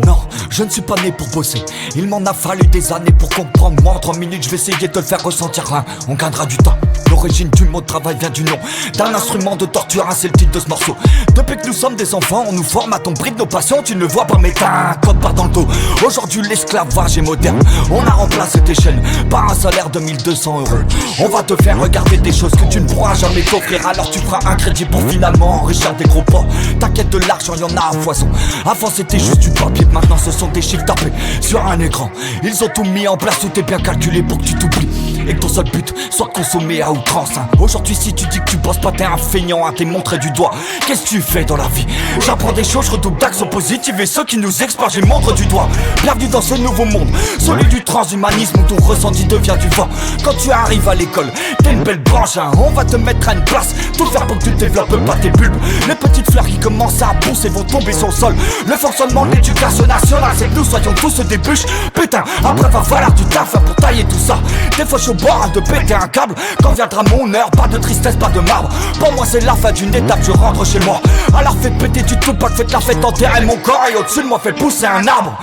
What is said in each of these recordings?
Non, je ne suis pas né pour bosser. Il m'en a fallu des années pour comprendre. Moi en 3 minutes je vais essayer de te le faire ressentir. On gagnera du temps. L'origine du mot de travail vient du nom d'un instrument de torture, c'est le titre de ce morceau. Depuis que nous sommes des enfants, on nous forme à ton prix de nos passions. Tu ne le vois pas mais t'as un code part dans le dos. Aujourd'hui l'esclavage est moderne. On a remplacé tes chaînes par un salaire de 1200 €. On va te faire regarder des choses que tu ne pourras jamais t'offrir. Alors tu feras un crédit pour finalement enrichir des gros porcs. T'inquiète, de l'argent y'en a à foison. Avant c'était juste du papier, maintenant ce sont des chiffres tapés sur un écran. Ils ont tout mis en place, tout est bien calculé pour que tu t'oublies et que ton seul but soit de consommer à outrance. Aujourd'hui si tu dis que tu bosses pas, t'es un feignant, t'es montré du doigt. Qu'est-ce que tu fais dans la vie? J'apprends des choses, je redouble d'actions positives et ceux qui nous exploitent, je montre du doigt. Bienvenue dans ce nouveau monde, celui du transhumanisme où ton ressenti devient du vent. Quand tu arrives à l'école, t'es une belle branche, on va te mettre à une place, tout faire pour que tu développes pas tes bulbes. Les petites fleurs qui commencent à pousser vont tomber sur le sol. Le fonctionnement de l'éducation nationale, c'est que nous soyons tous des bûches. Putain, après va falloir du taf pour tailler tout ça. Des fois je suis au bord de péter un câble. Quand viendra mon heure, pas de tristesse, pas de marbre. Pour moi c'est la fin d'une étape, je rentre chez moi. Alors faites péter du tout, pas que faites la fête, enterrer mon corps. Et au-dessus de moi faites pousser un arbre.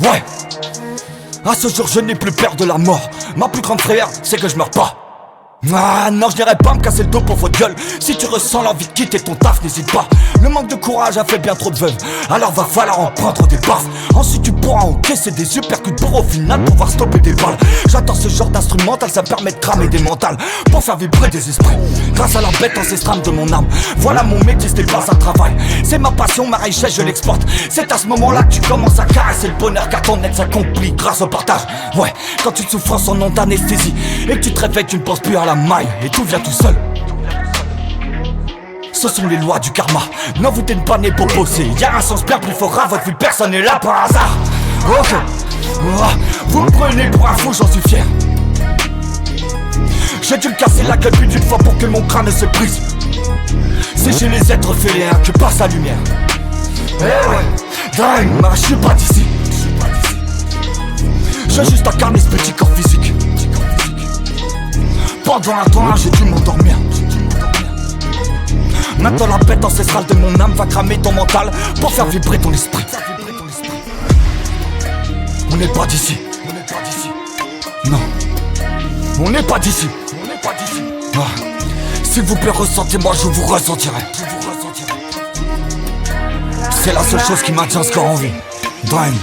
Ouais. À ce jour je n'ai plus peur de la mort. Ma plus grande frayeur c'est que je meurs pas. Ah non, je n'irai pas me casser le dos pour votre gueule. Si tu ressens l'envie de quitter ton taf, n'hésite pas. Le manque de courage a fait bien trop de veuves. Alors va falloir en prendre des baffes. Ensuite tu pourras encaisser des uppercuts pour au final pouvoir stopper des balles. J'attends ce genre d'instrumental, ça me permet de cramer des mentales pour faire vibrer des esprits. Grâce à la bête ancestrale de mon âme. Voilà mon métier, ce n'est pas un travail. C'est ma passion, ma richesse, je l'exporte. C'est à ce moment-là que tu commences à caresser le bonheur, car ton aide s'accomplit grâce au partage. Ouais, quand tu souffres sans nom d'anesthésie et que tu te réveilles, tu ne penses plus à la maille et tout vient tout seul. Ce sont les lois du karma. Non, vous n'êtes pas né pour bosser. Y'a un sens bien plus fort à votre vie, personne n'est là par hasard. Ok, vous me prenez pour un fou, j'en suis fier. J'ai dû me casser la gueule plus d'une fois pour que mon crâne se brise. C'est chez les êtres fainéants que passe la lumière. Eh ouais, dingue, mais je suis pas d'ici. J'ai juste incarné ce petit corps physique. Pendant un temps j'ai dû m'endormir. Maintenant la bête ancestrale de mon âme va cramer ton mental pour faire vibrer ton esprit. On n'est pas d'ici. Non, on n'est pas d'ici. S'il vous plaît ressentez-moi, je vous ressentirai. C'est la seule chose qui maintient ce corps en vie. Dream.